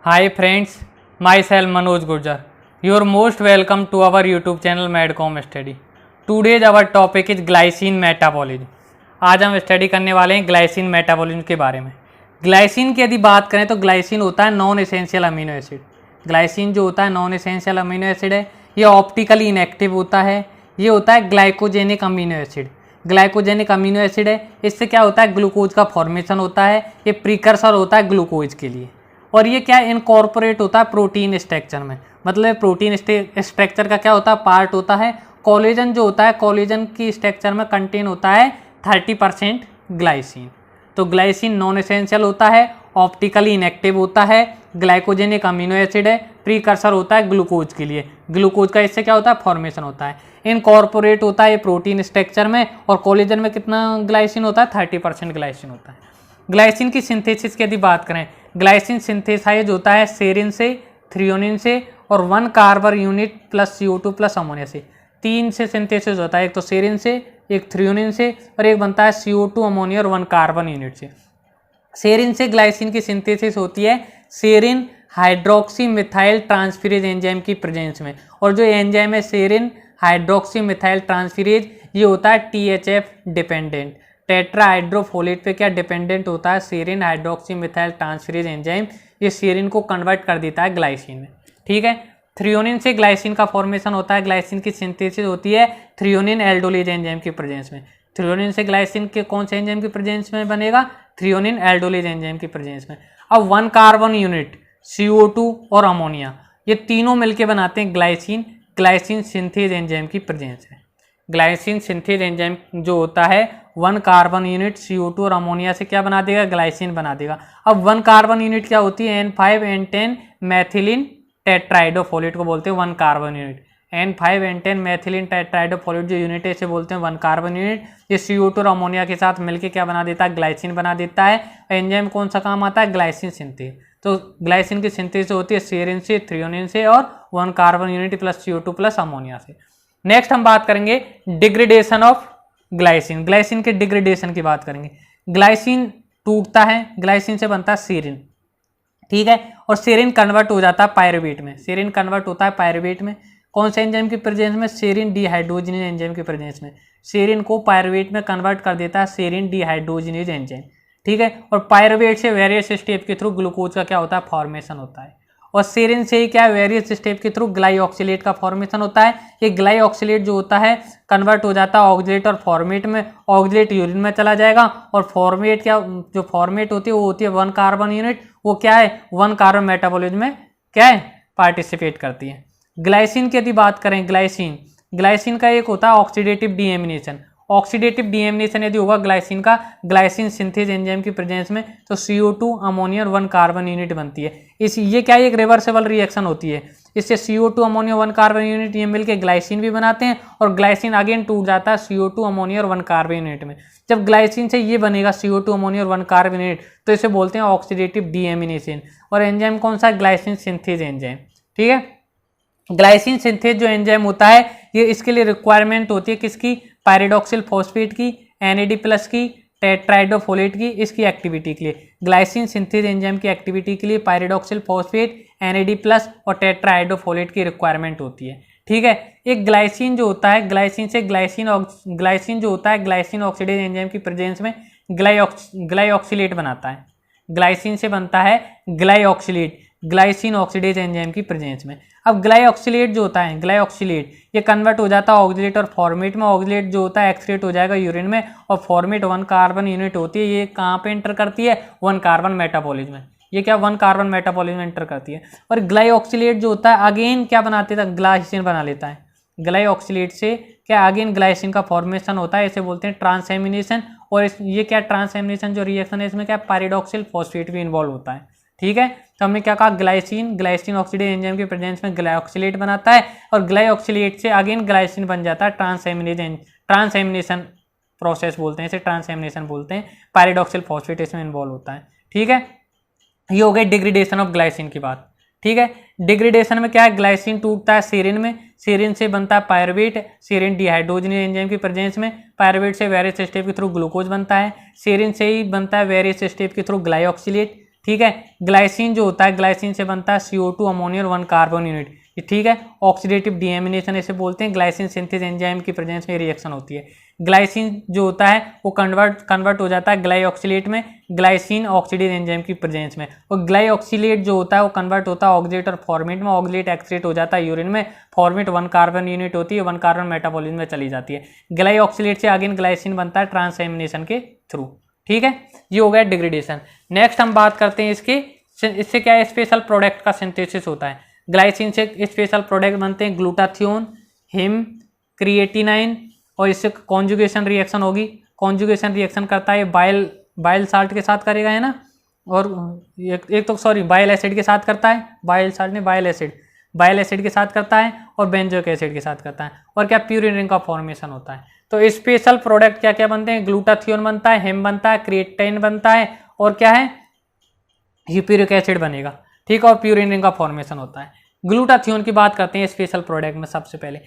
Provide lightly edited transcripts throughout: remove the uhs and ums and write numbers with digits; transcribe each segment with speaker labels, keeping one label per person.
Speaker 1: Hi friends, myself Manoj Gurjar. You are most welcome to our YouTube channel Medcom Study. Today's our topic is glycine metabolism. आज हम study करने वाले हैं glycine metabolism के बारे में। ग्लाइसिन की यदि बात करें तो ग्लाइसिन होता है non essential amino acid. Glycine जो होता है नॉन एसेंशियल अमीनो एसिड है, ये ऑप्टिकली इनएक्टिव होता है। ये होता है ग्लाइकोजेनिक अमीनो एसिड। ग्लाइकोजेनिक अमीनो एसिड है, इससे क्या होता है ग्लूकोज का फॉर्मेशन होता है। ये प्रीकर्सर होता है ग्लूकोज के लिए। और ये क्या इनकॉर्पोरेट होता है प्रोटीन स्ट्रक्चर में, मतलब प्रोटीन स्ट्रक्चर का क्या होता है पार्ट होता है। कोलेजन जो होता है, कोलेजन की स्ट्रक्चर में कंटेन होता है 30% ग्लाइसिन। तो ग्लाइसिन नॉन एसेंशियल होता है, ऑप्टिकली इनएक्टिव होता है, ग्लाइकोजेनिक अमीनो एसिड है, प्रीकर्सर होता है ग्लूकोज के लिए। ग्लूकोज का इससे क्या होता है फॉर्मेशन होता है। इनकॉर्पोरेट होता है प्रोटीन स्ट्रक्चर में, और कोलेजन में कितना ग्लाइसिन होता है 30% ग्लाइसिन होता है। ग्लाइसिन की सिंथेसिस की यदि बात करें, ग्लाइसिन सिंथेसाइज होता है सेरिन से, थ्रियोनिन से और 1 carbon unit plus CO2 plus ammonia से। 3 से सिंथेसिस होता है, एक तो सेरिन से, एक थ्रियोनिन से और एक बनता है CO2 अमोनिया और 1 कार्बन यूनिट से। सेरिन से ग्लाइसिन की सिंथेसिस होती है serine hydroxy methyl transferase enzyme की प्रेजेंस में। और जो एंजाइम है सेरिन हाइड्रोक्सी मिथाइल ट्रांसफेरेज, ये होता है THF डिपेंडेंट, टेट्रा हाइड्रोफोलेट पे क्या डिपेंडेंट होता है serine hydroxy methyl transferase enzyme. ये सेरिन को कन्वर्ट कर देता है ग्लाइसिन में। ठीक है, थ्रियोनिन से ग्लाइसिन का फॉर्मेशन होता है, ग्लाइसिन की सिंथेसिस होती है थ्रियोनिन एल्डोलेज एंजाइम की प्रेजेंस में। थ्रियोनिन से ग्लाइसिन के कौन से एंजाइम की प्रेजेंस में बनेगा, थ्रियोनिन एल्डोलेज एंजाइम की प्रेजेंस में। अब 1 कार्बन यूनिट CO2 और अमोनिया, ये तीनों मिलकर बनाते हैं ग्लाइसिन। ग्लाइसिन सिंथेज एंजाइम की प्रेजेंस है। ग्लाइसिन सिंथेज एंजाइम जो होता है 1 कार्बन यूनिट CO2 और अमोनिया से क्या बना देगा, ग्लाइसिन बना देगा। अब 1 कार्बन यूनिट क्या होती है, N5N10 मैथिलीन टेट्राइडोफोलेट को बोलते हैं 1 कार्बन यूनिट। N5N10 मैथिलीन टेट्राइडोफोलेट जो यूनिट है इसे बोलते हैं 1 कार्बन यूनिट। ये CO2 और अमोनिया के साथ मिलकर क्या बना देता है, ग्लाइसिन बना देता है। एंजाइम कौन सा काम आता है, ग्लाइसिन सिंथेज। तो ग्लाइसिन की सिंथेज होती है सेरिन से, थ्रियोनिन से और 1 carbon unit plus CO2 plus ammonia से। नेक्स्ट हम बात करेंगे डिग्रेडेशन ऑफ ग्लाइसिन। ग्लाइसिन के डिग्रेडेशन की बात करेंगे। ग्लाइसिन टूटता है, ग्लाइसिन से बनता है सेरिन। ठीक है, और सेरिन कन्वर्ट हो जाता है पायरुवेट में। सेरिन कन्वर्ट होता है पायरुवेट में कौन से एंजाइम की प्रेजेंस में, सेरिन डिहाइड्रोजिनेज एंजाइम की प्रेजेंस में। सेरिन को पायरुवेट में कन्वर्ट कर देता है सेरिन डिहाइड्रोजिनेज एंजाइम। ठीक है, और पायरुवेट से वेरियस स्टेप के थ्रू ग्लूकोज का क्या होता है फॉर्मेशन होता है। और सेरिन से ही क्या वेरियस स्टेप के थ्रू ग्लाइऑक्सिलेट का फॉर्मेशन होता है। ये ग्लाइऑक्सिलेट जो होता है कन्वर्ट हो जाता है ऑक्सिलेट और फॉर्मेट में। ऑक्सिलेट यूरिन में चला जाएगा और फॉर्मेट क्या, जो फॉर्मेट होती है वो होती है 1 कार्बन यूनिट। वो क्या है 1 कार्बन मेटाबॉलिज्म में क्या है पार्टिसिपेट करती है। ग्लाइसिन की यदि बात करें, ग्लाइसिन का एक होता है ऑक्सीडेटिव डीएमिनेशन। ऑक्सीडेटिव डीएमिनेशन यदि होगा ग्लाइसिन का, ग्लाइसिन सिंथेज एंजाइम की प्रेजेंस में, तो CO2 अमोनिया और 1 कार्बन यूनिट बनती है। ये क्या एक रिवर्सेबल रिएक्शन होती है। इससे CO2 अमोनिया 1 कार्बन यूनिट ये मिलकर ग्लाइसिन भी बनाते हैं, और ग्लाइसिन अगेन टूट जाता है CO2 अमोनिया और 1 कार्बन यूनिट में। जब ग्लाइसिन से ये बनेगा CO2 अमोनिया और 1 कार्बन यूनिट, तो इसे बोलते हैं ऑक्सीडेटिव डीएमिनेशन। और एंजाइम कौन सा है, ग्लाइसिन सिंथेज एंजाइम। ठीक है, ग्लाइसिन सिंथेज जो एंजाइम होता है ये इसके लिए रिक्वायरमेंट होती है किसकी, पायरिडॉक्सिल फॉस्फेट की, NAD प्लस की, टेट्राइडोफोलेट की, इसकी एक्टिविटी के लिए। ग्लाइसिन सिंथेज एंजाइम की एक्टिविटी के लिए पायरिडॉक्सिल फॉस्फेट, NAD प्लस और टेट्राइडोफोलेट की रिक्वायरमेंट होती है। ठीक है, एक ग्लाइसिन जो होता है, ग्लाइसिन से ग्लाइसिन जो होता है ग्लाइसिन ऑक्सीडेज एंजाइम की प्रेजेंस में ग्लाइऑक्सिलेट बनाता है। ग्लाइसिन से बनता है ग्लाइऑक्सिलेट ग्लाइसिन ऑक्सीडेज एंजाइम की प्रेजेंस में। अब ग्लाइऑक्सिलेट जो होता है, ग्लाइऑक्सिलेट ये कन्वर्ट हो जाता है ऑक्सीलेट और फॉर्मेट में। ऑक्सीलेट जो होता है एक्सक्रीट हो जाएगा यूरिन में, और फॉर्मेट 1 कार्बन यूनिट होती है। ये कहाँ पे एंटर करती है, 1 कार्बन मेटाबॉलिज्म में। ये क्या 1 कार्बन मेटाबॉलिज्म में एंटर करती है। और ग्लाइऑक्सिलेट जो होता है अगेन क्या बनाते था, ग्लाइसिन बना लेता है। ग्लाइऑक्सिलेट से क्या अगेन ग्लाइसिन का फॉर्मेशन होता है, इसे बोलते हैं ट्रांसएमिनेशन। और ये क्या ट्रांसएमिनेशन जो रिएक्शन है इसमें क्या पायरिडॉक्सिल फॉस्फेट भी इन्वॉल्व होता है। ठीक है, तो हमने क्या कहा, ग्लाइसिन ऑक्सीडेज एंजाइम की प्रेजेंस में ग्लाइऑक्सिलेट बनाता है, और ग्लाइऑक्सिलेट से अगेन ग्लाइसिन बन जाता है ट्रांसएमिनेशन प्रोसेस बोलते हैं इसे, ट्रांसएमिनेशन बोलते हैं। पायरिडॉक्सिल फॉस्फेट इसमें इन्वॉल्व होता है। ठीक है, ये हो गई डिग्रेडेशन ऑफ ग्लाइसिन की बात। ठीक है, डिग्रेडेशन में क्या है, ग्लाइसिन टूटता है सेरिन में, सेरिन से बनता है पायरुवेट, सेरिन डिहाइड्रोजिनेज एंजाइम की प्रेजेंस में। पायरुवेट से वेरियस स्टेप के थ्रू ग्लूकोज बनता है, सेरिन से ही बनता है वेरियस स्टेप के थ्रू ग्लाइऑक्सिलेट। ठीक है। ग्लाइसिन जो होता है, ग्लाइसिन से बनता है CO2 अमोनिया और 1 कार्बन यूनिट, ठीक है। ऑक्सीडेटिव डीएमिनेशन इसे बोलते हैं। ग्लाइसिन सिंथेस एंजाइम की प्रेजेंस में रिएक्शन होती है। ग्लाइसिन जो होता है वो कन्वर्ट हो जाता है ग्लाइऑक्सिलेट में, ग्लाइसिन ऑक्सीडेज एंजाइम की प्रेजेंस में। और ग्लाइऑक्सिलेट जो होता है वो कन्वर्ट होता है ऑक्सीडेट और फॉर्मेट में, ऑक्सीडेट एक्सक्रीट हो जाता है यूरिन में, फॉर्मेट 1 कार्बन यूनिट होती है, 1 कार्बन मेटाबॉलिज्म में चली जाती है। ग्लाइऑक्सिलेट से अगेन ग्लाइसिन बनता है ट्रांसएमिनेशन के थ्रू, ठीक है। ये हो गया डिग्रेडेशन। नेक्स्ट हम बात करते हैं इससे क्या है, स्पेशल प्रोडक्ट का सिंथेसिस होता है। ग्लाइसिन से स्पेशल प्रोडक्ट बनते हैं ग्लूटाथियोन, हिम, क्रिएटिनाइन, और इससे कॉन्जुगेशन रिएक्शन होगी। कॉन्जुगेशन रिएक्शन करता है बाइल साल्ट के साथ करेगा, है ना, और एक तो सॉरी बाइल एसिड के साथ करता है, बाइल साल्ट नहीं बाइल एसिड के साथ करता है, और बेंजोइक एसिड के साथ करता है। और क्या, प्यूरिन रिंग का फॉर्मेशन होता है। तो स्पेशल प्रोडक्ट क्या क्या बनते हैं, ग्लूटाथियोन बनता है, हिम बनता है, क्रिएटिनाइन बनता है, और क्या है, ह्यूप्यूरिक एसिड बनेगा, ठीक है, और प्यूरिन रिंग का फॉर्मेशन होता है। ग्लूटाथियोन की बात करते हैं स्पेशल प्रोडक्ट में। सबसे पहले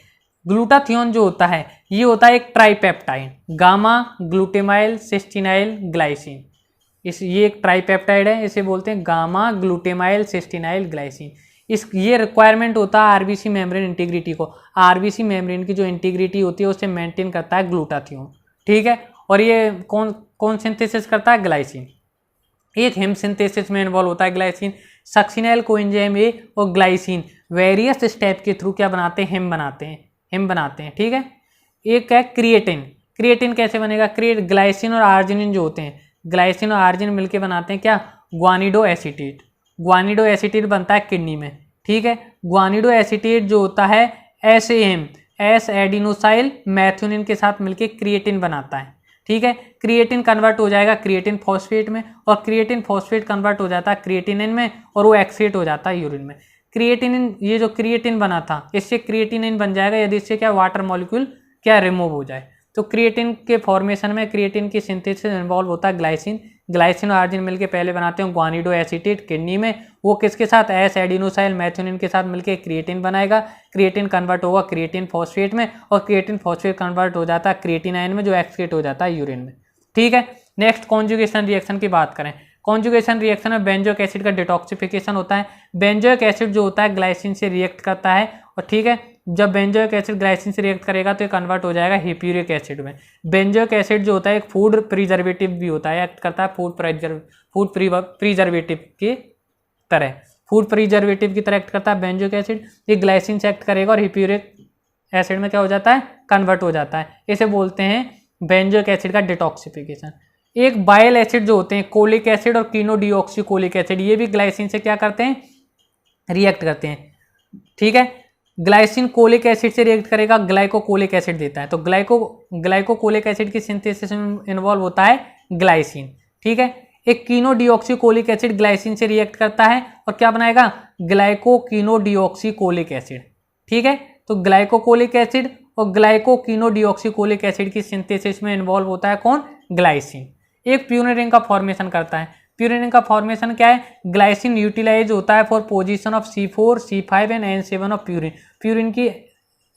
Speaker 1: ग्लूटाथियोन जो होता है ये होता है एक ट्राइपेप्टाइड, गामा ग्लूटेमाइल सिस्टीनाइल ग्लाइसिन। ये एक ट्राइपेप्टाइड है, इसे बोलते हैं गामा ग्लूटेमाइल सिस्टीनाइल ग्लाइसिन। ये रिक्वायरमेंट होता है आरबीसी मेम्ब्रेन इंटीग्रिटी को। आरबीसी मेम्ब्रेन की जो इंटीग्रिटी होती है उसे मेंटेन करता है ग्लूटाथियोन, ठीक है। और ये कौन सिंथेसिस करता है, ग्लाइसिन। एक हिम सिंथेसिस में इन्वॉल्व होता है ग्लाइसिन। सक्सिनाइल कोएंजाइम ए और ग्लाइसिन वेरियस स्टेप के थ्रू क्या बनाते हैं, हिम बनाते हैं, ठीक है। एक है क्रिएटिन कैसे बनेगा, ग्लाइसिन और आर्जिनिन जो होते हैं, ग्लाइसिन और आर्जिनिन मिलकर बनाते हैं क्या, ग्वानिडो एसिटेट बनता है किडनी में, ठीक है। ग्वानिडो एसिटेट जो होता है एस एडिनोसाइल मैथ्योनिन के साथ मिलकर क्रिएटिन बनाता है, ठीक है। क्रिएटिन कन्वर्ट हो जाएगा क्रिएटिन फॉस्फेट में, और क्रिएटिन फॉस्फेट कन्वर्ट हो जाता है क्रिएटिनिन में, और वो एक्सक्रीट हो जाता है यूरिन में। क्रिएटिनिन, ये जो क्रिएटिन बना था इससे क्रिएटिनिन बन जाएगा यदि इससे क्या वाटर मॉलिक्यूल क्या रिमूव हो जाए। तो क्रिएटिन के फॉर्मेशन में, क्रिएटिन की सिंथेसिस इन्वॉल्व होता है ग्लाइसिन और आर्जिनिन मिलकर पहले बनाते हैं ग्वानिडो एसिटेट किडनी में। वो किसके साथ, एस एडिनोसाइल मैथ्योनिन के साथ मिलकर क्रिएटिन बनाएगा। क्रिएटिन कन्वर्ट होगा क्रिएटिन फॉस्फेट में, और क्रिएटिन फॉस्फेट कन्वर्ट हो जाता है क्रिएटिनाइन में जो एक्सक्रीट हो जाता है यूरिन में, ठीक है। नेक्स्ट कॉन्जुगेशन रिएक्शन की बात करें। कॉन्जुगेशन रिएक्शन में बेंजोइक एसिड का डिटॉक्सिफिकेशन होता है। बेंजोइक एसिड जो होता है ग्लाइसिन से रिएक्ट करता है, और ठीक है, जब बेंजोइक एसिड ग्लाइसिन से रिएक्ट करेगा तो ये कन्वर्ट हो जाएगा ह्यूप्यूरिक एसिड में। बेंजोइक एसिड जो होता है एक फूड प्रिजर्वेटिव भी होता है, एक्ट करता है फूड प्रिजर्वेटिव की तरह, एक्ट करता है बेंजोइक एसिड। ये ग्लाइसिन से एक्ट करेगा और ह्यूप्यूरिक एसिड में क्या हो जाता है, कन्वर्ट हो जाता है। इसे बोलते हैं बेंजोइक एसिड का डिटॉक्सिफिकेशन। एक बाइल एसिड जो होते हैं कोलिक एसिड और कीनोडिऑक्सीकोलिक एसिड, ये भी ग्लाइसिन से क्या करते हैं, रिएक्ट करते हैं, ठीक है। ग्लाइसिन कोलिक एसिड से रिएक्ट करेगा, ग्लाइकोकोलिक एसिड देता है, तो ग्लाइकोकोलिक एसिड की सिंथेसिस में इन्वॉल्व होता है ग्लाइसिन, ठीक है। एक कीनोडिऑक्सीकोलिक एसिड ग्लाइसिन से रिएक्ट करता है और क्या बनाएगा, ग्लाइकोकीनोडिऑक्सीकोलिक एसिड, ठीक है। तो ग्लाइकोकोलिक एसिड और ग्लाइकोकीनोडिऑक्सीकोलिक एसिड की सिंथेसिस में इन्वॉल्व होता है कौन, ग्लाइसिन। एक प्यूरिन रिंग का फॉर्मेशन करता है। प्यूरिन रिंग का फॉर्मेशन क्या है, ग्लाइसिन यूटिलाइज होता है for position of C4, C5 and N7 of purine की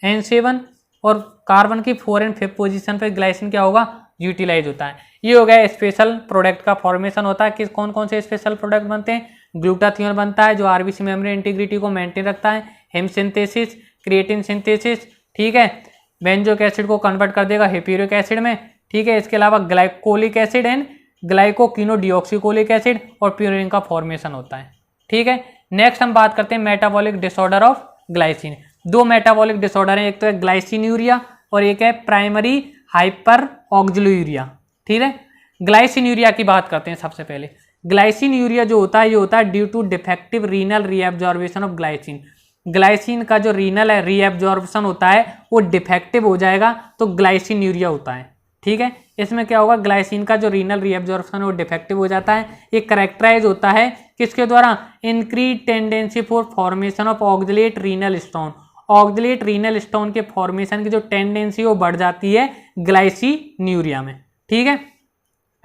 Speaker 1: N7 और कार्बन की 4 और 5 पोजीशन पे ग्लाइसिन क्या होगा, यूटिलाइज होता है। ये हो गया स्पेशल प्रोडक्ट का फॉर्मेशन होता है। कौन कौन से स्पेशल प्रोडक्ट बनते हैं, ग्लूटाथियोन बनता है जो आरबीसी मेम्ब्रेन इंटीग्रिटी को मेंटेन रखता है, हेम सिंथेसिस, क्रिएटिन सिंथेसिस, ठीक है, बेंजोइक एसिड को कन्वर्ट कर देगा ह्यूप्यूरिक एसिड में, ठीक है। इसके अलावा ग्लाइकोलिक एसिड एंड ग्लाइकोकीनोडिऑक्सीकोलिक एसिड और प्यूरिन का फॉर्मेशन होता है, ठीक है। नेक्स्ट हम बात करते हैं मेटाबॉलिक डिसऑर्डर ऑफ ग्लाइसिन। दो मेटाबॉलिक डिसऑर्डर है, एक तो है ग्लाइसिनयूरिया और एक है प्राइमरी हाइपर ऑक्सिलूरिया, ठीक है। ग्लाइसिनयूरिया की बात करते हैं सबसे पहले। ग्लाइसिनयूरिया जो होता है ये होता है due to defective renal reabsorption of glycine. Glycine का जो रीनल है रीएब्जॉर्बेशन होता है वो डिफेक्टिव हो जाएगा तो ग्लाइसिनयूरिया होता है, ठीक है। इसमें क्या होगा, ग्लाइसिन का जो रीनल रीएब्जॉर्प्शन है वो डिफेक्टिव हो जाता है। ये कैरेक्टराइज होता है किसके द्वारा, increase tendency for formation of oxalate renal stone. Oxalate renal stone के फॉर्मेशन की जो टेंडेंसी वो बढ़ जाती है ग्लाइसिनयूरिया में, ठीक है,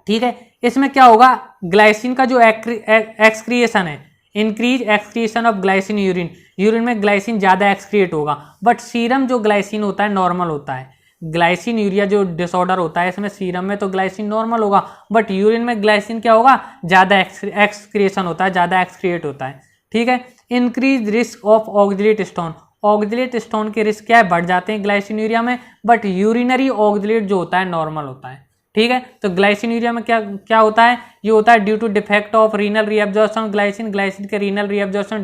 Speaker 1: ठीक है। इसमें क्या होगा, ग्लाइसिन का जो एक्सक्रिएशन है, increase excretion of glycine urine में ग्लाइसिन ज्यादा एक्सक्रिएट होगा, बट सीरम जो ग्लाइसिन होता है नॉर्मल होता है। ग्लाइसिन यूरिया जो डिसऑर्डर होता है इसमें सीरम में तो ग्लाइसिन नॉर्मल होगा, बट यूरिन में ग्लाइसिन क्या होगा, ज़्यादा एक्सक्रिएशन होता है, ज़्यादा एक्सक्रिएट होता है। ठीक है। Increase risk of oxalate stone, oxalate stone के रिस्क क्या है, बढ़ जाते हैं ग्लाइसिन यूरिया में, बट यूरिनरी ऑक्सलेट जो होता है नॉर्मल होता है। ठीक है। तो ग्लाइसिन यूरिया में क्या क्या होता है, ये होता है due to defect of renal reabsorption glycine, glycine के रीनल रीअब्जॉर्प्शन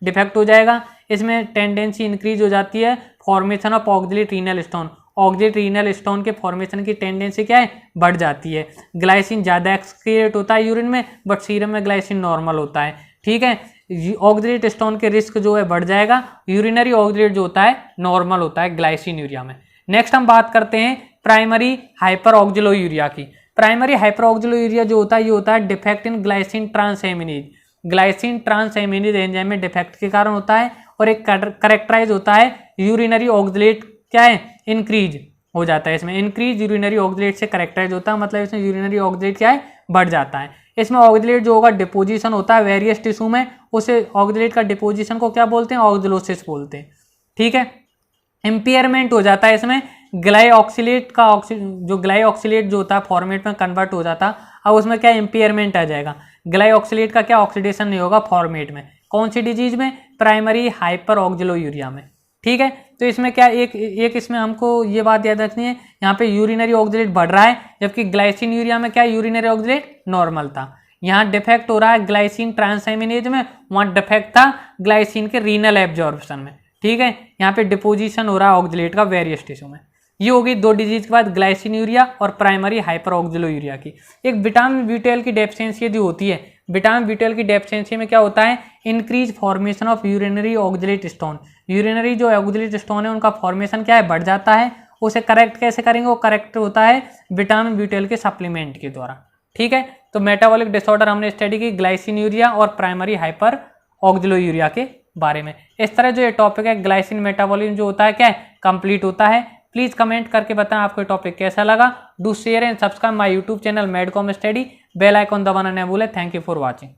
Speaker 1: डिफेक्ट हो जाएगा। इसमें टेंडेंसी इंक्रीज हो जाती है formation of oxalate renal stone, oxalate renal stone के फॉर्मेशन की टेंडेंसी क्या है, बढ़ जाती है। ग्लाइसिन ज़्यादा एक्सक्रिएट होता है यूरिन में, बट सीरम में ग्लाइसिन नॉर्मल होता है। ठीक है। ऑक्सलेट स्टोन के रिस्क जो है बढ़ जाएगा, यूरिनरी ऑक्सलेट जो होता है नॉर्मल होता है ग्लाइसिन यूरिया में। नेक्स्ट हम बात करते हैं प्राइमरी हाइपर ऑक्सिलोयूरिया की। प्राइमरी हाइपर ऑक्सिलोयूरिया जो होता है ये होता है defect in glycine transaminase, glycine transaminase enzyme में डिफेक्ट के कारण होता है। और एक करेक्टराइज होता है यूरिनरी ऑक्सलेट क्या है, इंक्रीज हो जाता है। इसमें इंक्रीज यूरिनरी ऑक्सलेट से करेक्टराइज होता है, मतलब इसमें यूरिनरी ऑक्सलेट क्या है, बढ़ जाता है। इसमें ऑक्सलेट जो होगा डिपोजिशन होता है वेरियस टिश्यू में, उसे ऑक्सलेट का डिपोजिशन को क्या बोलते हैं, ऑक्सलोसिस बोलते हैं। ठीक है। इम्पेयरमेंट हो जाता है इसमें ग्लाइऑक्सिलेट का, जो ग्लाइऑक्सिलेट जो होता है फॉर्मेट में कन्वर्ट हो जाता, अब उसमें क्या इम्पेयरमेंट आ जाएगा, ग्लाइऑक्सिलेट का क्या ऑक्सीडेशन नहीं होगा फॉर्मेट में। कौन सी डिजीज में, प्राइमरी हाइपर ऑक्सिलोयूरिया में। ठीक है। तो इसमें क्या एक इसमें हमको ये बात याद रखनी है, यहाँ पे यूरिनरी ऑक्सलेट बढ़ रहा है, जबकि ग्लाइसिन यूरिया में क्या यूरिनरी ऑक्सलेट नॉर्मल था। यहाँ डिफेक्ट हो रहा है ग्लाइसिन ट्रांसएमिनेज में, वहाँ डिफेक्ट था ग्लाइसिन के रीनल एब्जॉर्प्शन में। ठीक है। यहाँ पे डिपोजिशन हो रहा है ऑक्सलेट का वेरियस टिश्यू में। ये होगी दो डिजीज के बाद ग्लाइसिन यूरिया और प्राइमरी हाइपर ऑक्सिलोयूरिया की। एक विटामिन B12 की डेफिशिएंसी यदि होती है, विटामिन B12 की डेफिशिएंसी में क्या होता है, increase formation of urinary oxalate stone, urinary जो ऑक्सलेट स्टोन है उनका फॉर्मेशन क्या है, बढ़ जाता है। उसे करेक्ट कैसे करेंगे, वो करेक्ट होता है विटामिन B12 के सप्लीमेंट के द्वारा। ठीक है। तो मेटाबॉलिक डिसऑर्डर हमने स्टडी की ग्लाइसिन यूरिया और प्राइमरी हाइपर ऑक्सिलोयूरिया के बारे में। इस तरह जो ये टॉपिक है ग्लाइसिन मेटाबॉलिज्म जो होता है क्या है, कंप्लीट होता है। प्लीज कमेंट करके बताएं आपको टॉपिक कैसा लगा। Do share and subscribe my YouTube channel Medcom study, bell icon दबाना न भूलें। Thank you for watching.